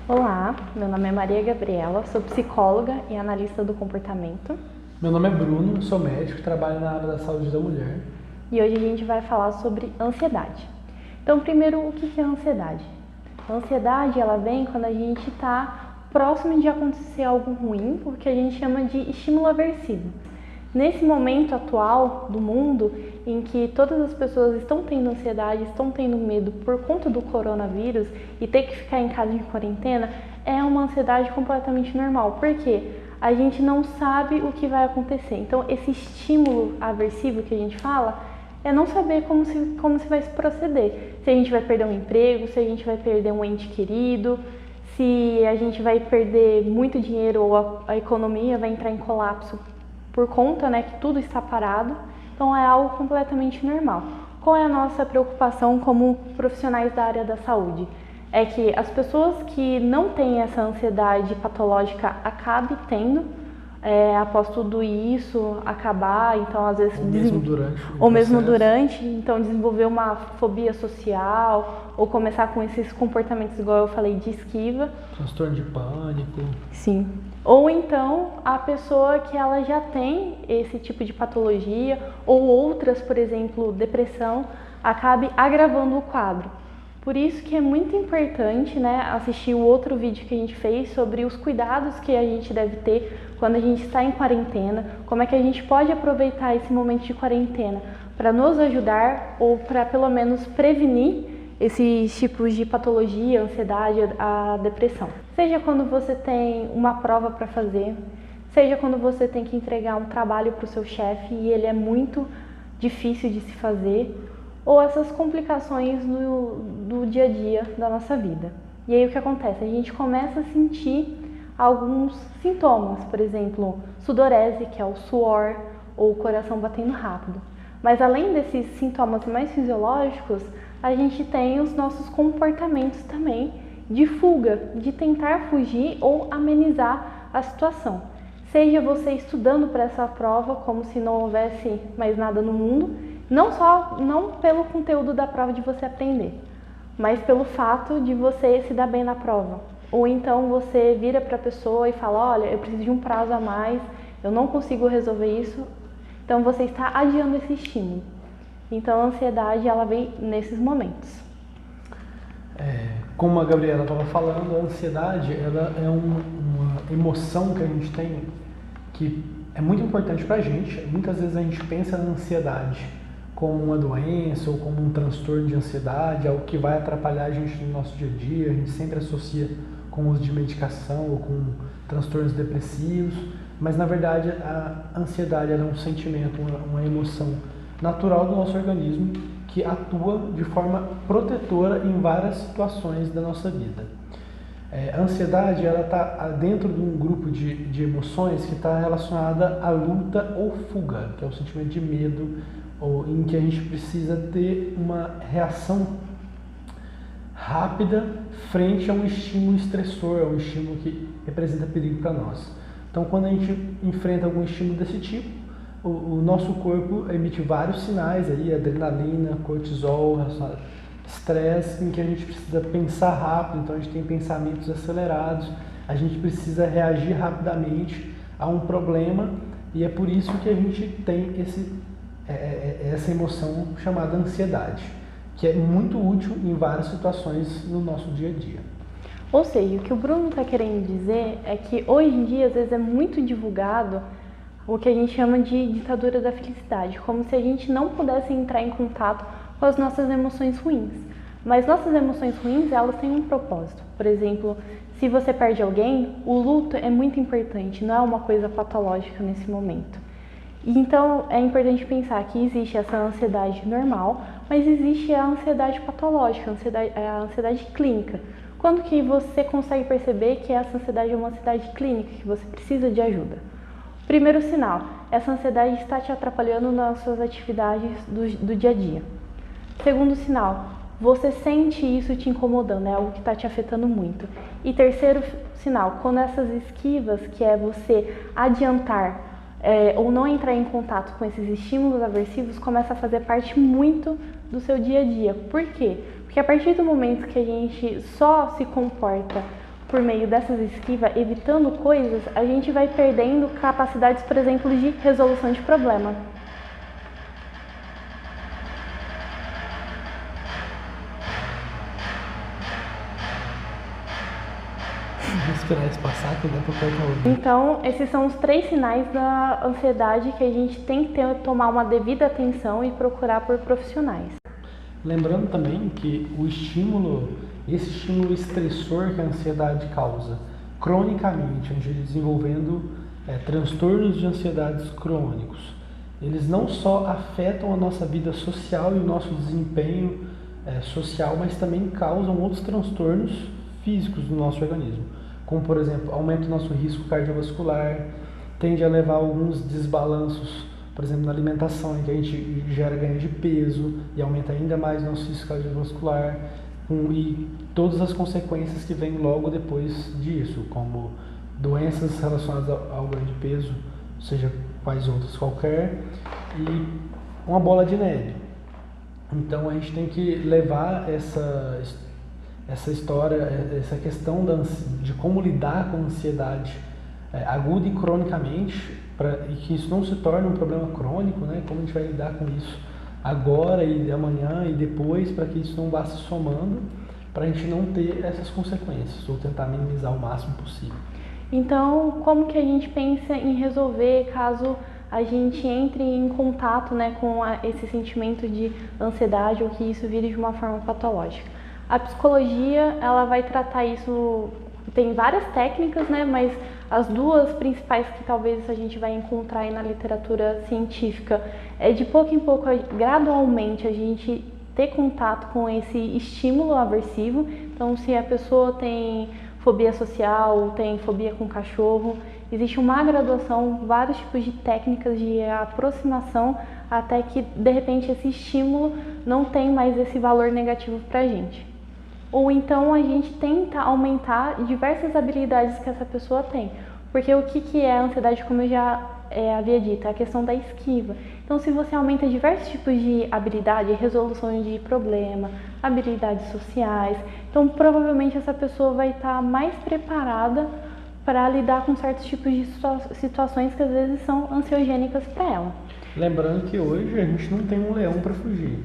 Olá, meu nome é Maria Gabriela, sou psicóloga e analista do comportamento. Meu nome é Bruno, sou médico e trabalho na área da saúde da mulher. E hoje a gente vai falar sobre ansiedade. Então, primeiro, o que é a ansiedade? A ansiedade, ela vem quando a gente está próximo de acontecer algo ruim, o que a gente chama de estímulo aversivo. Nesse momento atual do mundo, em que todas as pessoas estão tendo ansiedade, estão tendo medo por conta do coronavírus e ter que ficar em casa de quarentena, é uma ansiedade completamente normal. Por quê? A gente não sabe o que vai acontecer. Então, esse estímulo aversivo que a gente fala é não saber como se vai se proceder. Se a gente vai perder um emprego, se a gente vai perder um ente querido, se a gente vai perder muito dinheiro ou a economia vai entrar em colapso por conta, que tudo está parado. Então, é algo completamente normal. Qual é a nossa preocupação como profissionais da área da saúde? É que as pessoas que não têm essa ansiedade patológica acabem tendo, após tudo isso acabar, então às vezes ou mesmo durante, então desenvolver uma fobia social ou começar com esses comportamentos igual eu falei de esquiva, transtorno de pânico. Sim. Ou então a pessoa que ela já tem esse tipo de patologia ou outras, por exemplo, depressão, acabe agravando o quadro. Por isso que é muito importante, assistir o outro vídeo que a gente fez sobre os cuidados que a gente deve ter quando a gente está em quarentena, como é que a gente pode aproveitar esse momento de quarentena para nos ajudar ou para pelo menos prevenir esses tipos de patologia, ansiedade, a depressão. Seja quando você tem uma prova para fazer, seja quando você tem que entregar um trabalho para o seu chefe e ele é muito difícil de se fazer, ou essas complicações do dia a dia da nossa vida. E aí o que acontece? A gente começa a sentir alguns sintomas, por exemplo, sudorese, que é o suor, ou o coração batendo rápido. Mas além desses sintomas mais fisiológicos, a gente tem os nossos comportamentos também de fuga, de tentar fugir ou amenizar a situação. Seja você estudando para essa prova como se não houvesse mais nada no mundo, não pelo conteúdo da prova de você aprender, mas pelo fato de você se dar bem na prova. Ou então você vira para a pessoa e fala, olha, eu preciso de um prazo a mais, eu não consigo resolver isso, então você está adiando esse estímulo. Então a ansiedade, ela vem nesses momentos. Como a Gabriela estava falando, a ansiedade ela é uma emoção que a gente tem que é muito importante para a gente. Muitas vezes a gente pensa na ansiedade como uma doença ou como um transtorno de ansiedade, algo que vai atrapalhar a gente no nosso dia a dia. A gente sempre associa com o uso de medicação ou com transtornos depressivos, mas na verdade a ansiedade é um sentimento, uma emoção natural do nosso organismo que atua de forma protetora em várias situações da nossa vida. A ansiedade ela está dentro de um grupo de emoções que está relacionada à luta ou fuga, que é o sentimento de medo, ou em que a gente precisa ter uma reação rápida frente a um estímulo estressor, a um estímulo que representa perigo para nós. Então, quando a gente enfrenta algum estímulo desse tipo, o nosso corpo emite vários sinais aí, adrenalina, cortisol, estresse, em que a gente precisa pensar rápido, então a gente tem pensamentos acelerados, a gente precisa reagir rapidamente a um problema e é por isso que a gente tem essa emoção chamada ansiedade, que é muito útil em várias situações no nosso dia a dia. Ou seja, o que o Bruno está querendo dizer é que hoje em dia, às vezes, é muito divulgado o que a gente chama de ditadura da felicidade, como se a gente não pudesse entrar em contato com as nossas emoções ruins. Mas nossas emoções ruins, elas têm um propósito. Por exemplo, se você perde alguém, o luto é muito importante, não é uma coisa patológica nesse momento. Então, é importante pensar que existe essa ansiedade normal, mas existe a ansiedade patológica, a ansiedade clínica. Quando que você consegue perceber que essa ansiedade é uma ansiedade clínica, que você precisa de ajuda? Primeiro sinal, essa ansiedade está te atrapalhando nas suas atividades do dia a dia. Segundo sinal, você sente isso te incomodando, é algo que está te afetando muito. E terceiro sinal, quando essas esquivas, que é você adiantar ou não entrar em contato com esses estímulos aversivos, começa a fazer parte muito do seu dia a dia. Por quê? Porque a partir do momento que a gente só se comporta por meio dessas esquivas, evitando coisas, a gente vai perdendo capacidades, por exemplo, de resolução de problema. Vou esperar isso passar, que dá pra cortar o vídeo. Então, esses são os 3 sinais da ansiedade que a gente tem que tomar uma devida atenção e procurar por profissionais. Lembrando também que esse estímulo estressor que a ansiedade causa cronicamente, a gente desenvolvendo transtornos de ansiedades crônicos, eles não só afetam a nossa vida social e o nosso desempenho social, mas também causam outros transtornos físicos no nosso organismo, como por exemplo, aumenta o nosso risco cardiovascular, tende a levar a alguns desbalanços, por exemplo, na alimentação, em que a gente gera ganho de peso e aumenta ainda mais nosso risco cardiovascular, e todas as consequências que vêm logo depois disso, como doenças relacionadas ao ganho de peso, seja quais outras qualquer, e uma bola de neve. Então a gente tem que levar essa história, essa questão de como lidar com a ansiedade aguda e cronicamente, e que isso não se torne um problema crônico, né? Como a gente vai lidar com isso agora e amanhã e depois, para que isso não vá se somando, para a gente não ter essas consequências, ou tentar minimizar o máximo possível. Então, como que a gente pensa em resolver caso a gente entre em contato, né, com esse sentimento de ansiedade ou que isso vire de uma forma patológica? A psicologia, ela vai tratar isso, tem várias técnicas, né, mas as 2 principais que talvez a gente vai encontrar aí na literatura científica é de pouco em pouco, gradualmente, a gente ter contato com esse estímulo aversivo. Então, se a pessoa tem fobia social, tem fobia com cachorro, existe uma graduação, vários tipos de técnicas de aproximação, até que, de repente, esse estímulo não tem mais esse valor negativo para a gente. Ou então a gente tenta aumentar diversas habilidades que essa pessoa tem. Porque o que é a ansiedade, como eu já havia dito, é a questão da esquiva. Então, se você aumenta diversos tipos de habilidade, resolução de problema, habilidades sociais, então provavelmente essa pessoa vai estar mais preparada para lidar com certos tipos de situações que às vezes são ansiogênicas para ela. Lembrando que hoje a gente não tem um leão para fugir.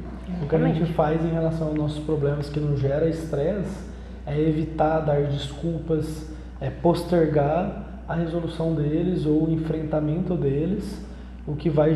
O que a gente faz em relação aos nossos problemas que nos gera estresse é evitar dar desculpas, postergar a resolução deles ou o enfrentamento deles, o que vai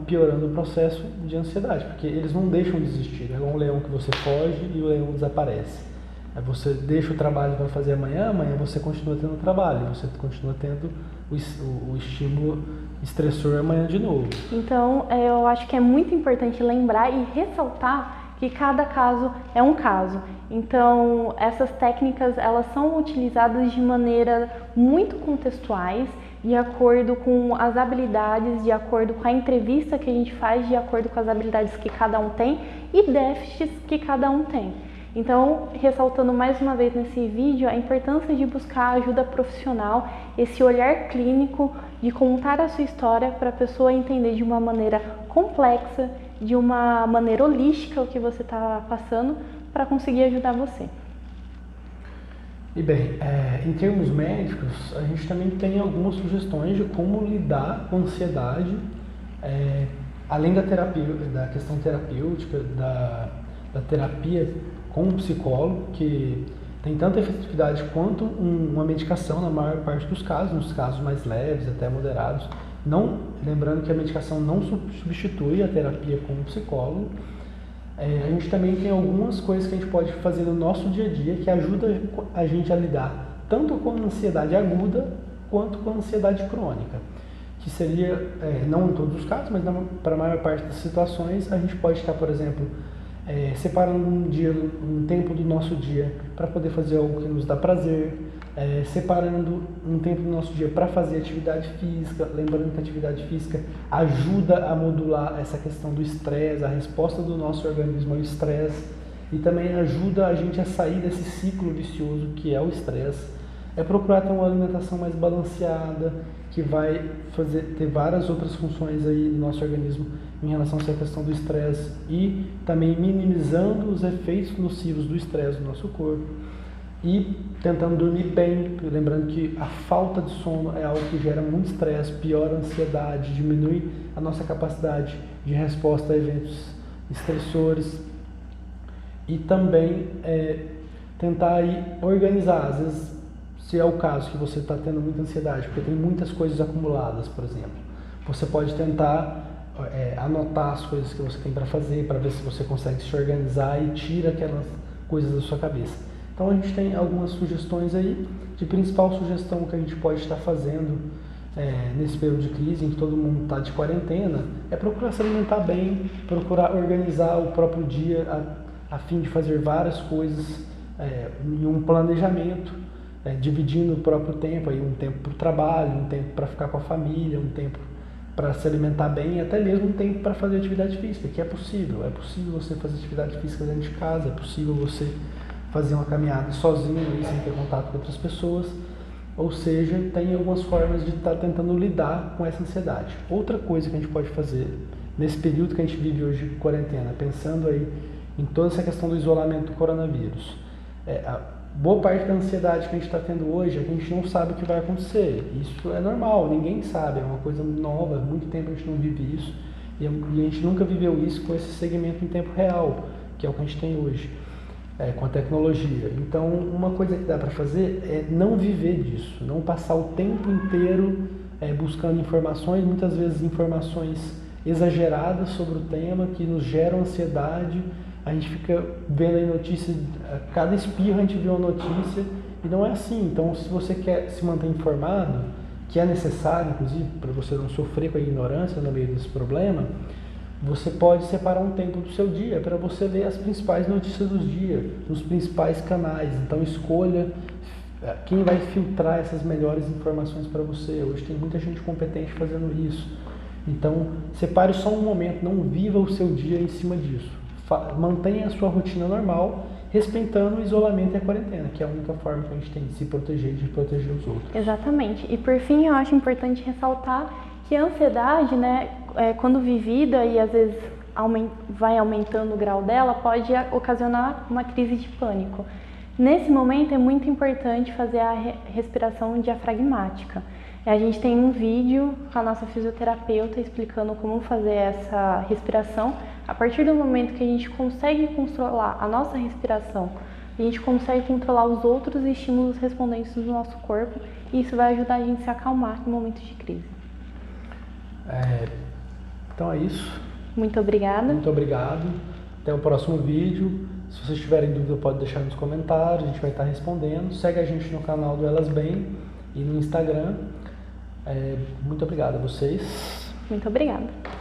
piorando o processo de ansiedade, porque eles não deixam de existir. É um leão que você foge e o leão desaparece. Aí você deixa o trabalho para fazer amanhã você continua tendo trabalho, você continua tendo o estímulo estressor amanhã de novo. Então, eu acho que é muito importante lembrar e ressaltar que cada caso é um caso. Então, essas técnicas, elas são utilizadas de maneira muito contextuais, de acordo com as habilidades, de acordo com a entrevista que a gente faz, de acordo com as habilidades que cada um tem e déficits que cada um tem. Então, ressaltando mais uma vez nesse vídeo a importância de buscar ajuda profissional, esse olhar clínico, de contar a sua história para a pessoa entender de uma maneira complexa, de uma maneira holística o que você está passando, para conseguir ajudar você. E bem, em termos médicos, a gente também tem algumas sugestões de como lidar com a ansiedade, além da terapia, da questão terapêutica, da terapia com um psicólogo, que tem tanta efetividade quanto uma medicação na maior parte dos casos, nos casos mais leves, até moderados. Lembrando que a medicação não substitui a terapia com um psicólogo. A gente também tem algumas coisas que a gente pode fazer no nosso dia a dia que ajuda a gente a lidar tanto com a ansiedade aguda quanto com a ansiedade crônica, que seria, não em todos os casos, mas para a maior parte das situações, a gente pode estar, por exemplo, separando um tempo do nosso dia para poder fazer algo que nos dá prazer, separando um tempo do nosso dia para fazer atividade física, lembrando que a atividade física ajuda a modular essa questão do estresse, a resposta do nosso organismo ao estresse, e também ajuda a gente a sair desse ciclo vicioso que é o estresse. Procurar ter uma alimentação mais balanceada, que vai ter várias outras funções aí no nosso organismo em relação a essa questão do estresse, e também minimizando os efeitos nocivos do estresse no nosso corpo. e tentando dormir bem, lembrando que a falta de sono é algo que gera muito estresse, piora a ansiedade, diminui a nossa capacidade de resposta a eventos estressores e também tentar aí organizar, às vezes, se é o caso que você está tendo muita ansiedade, porque tem muitas coisas acumuladas, por exemplo, você pode tentar anotar as coisas que você tem para fazer, para ver se você consegue se organizar e tira aquelas coisas da sua cabeça. Então a gente tem algumas sugestões aí. De principal sugestão que a gente pode estar fazendo nesse período de crise, em que todo mundo está de quarentena, é procurar se alimentar bem, procurar organizar o próprio dia a fim de fazer várias coisas em um planejamento, dividindo o próprio tempo, aí um tempo para o trabalho, um tempo para ficar com a família, um tempo para se alimentar bem e até mesmo um tempo para fazer atividade física, que é possível você fazer atividade física dentro de casa, é possível você fazer uma caminhada sozinho, aí, sem ter contato com outras pessoas, ou seja, tem algumas formas de estar tentando lidar com essa ansiedade. Outra coisa que a gente pode fazer nesse período que a gente vive hoje de quarentena, pensando aí em toda essa questão do isolamento do coronavírus, a boa parte da ansiedade que a gente está tendo hoje é que a gente não sabe o que vai acontecer. Isso é normal, ninguém sabe, é uma coisa nova, há muito tempo a gente não vive isso e a gente nunca viveu isso com esse segmento em tempo real, que é o que a gente tem hoje. Com a tecnologia. Então, uma coisa que dá para fazer é não viver disso, não passar o tempo inteiro buscando informações, muitas vezes informações exageradas sobre o tema, que nos geram ansiedade. A gente fica vendo aí notícias, a cada espirro a gente vê uma notícia, e não é assim. Então, se você quer se manter informado, que é necessário, inclusive, para você não sofrer com a ignorância no meio desse problema, você pode separar um tempo do seu dia para você ver as principais notícias do dia, nos principais canais. Então escolha quem vai filtrar essas melhores informações para você. Hoje tem muita gente competente fazendo isso. Então separe só um momento, não viva o seu dia em cima disso. Mantenha a sua rotina normal, respeitando o isolamento e a quarentena, que é a única forma que a gente tem de se proteger e de proteger os outros. Exatamente. E por fim, eu acho importante ressaltar que a ansiedade, quando vivida e às vezes vai aumentando o grau dela, pode ocasionar uma crise de pânico. Nesse momento é muito importante fazer a respiração diafragmática. A gente tem um vídeo com a nossa fisioterapeuta explicando como fazer essa respiração. A partir do momento que a gente consegue controlar a nossa respiração, a gente consegue controlar os outros estímulos respondentes do nosso corpo, e isso vai ajudar a gente a se acalmar em momentos de crise. Então é isso. Muito obrigada. Muito obrigado. Até o próximo vídeo. Se vocês tiverem dúvida, pode deixar nos comentários, a gente vai estar respondendo. Segue a gente no canal do Elas Bem e no Instagram. Muito obrigado a vocês. Muito obrigada.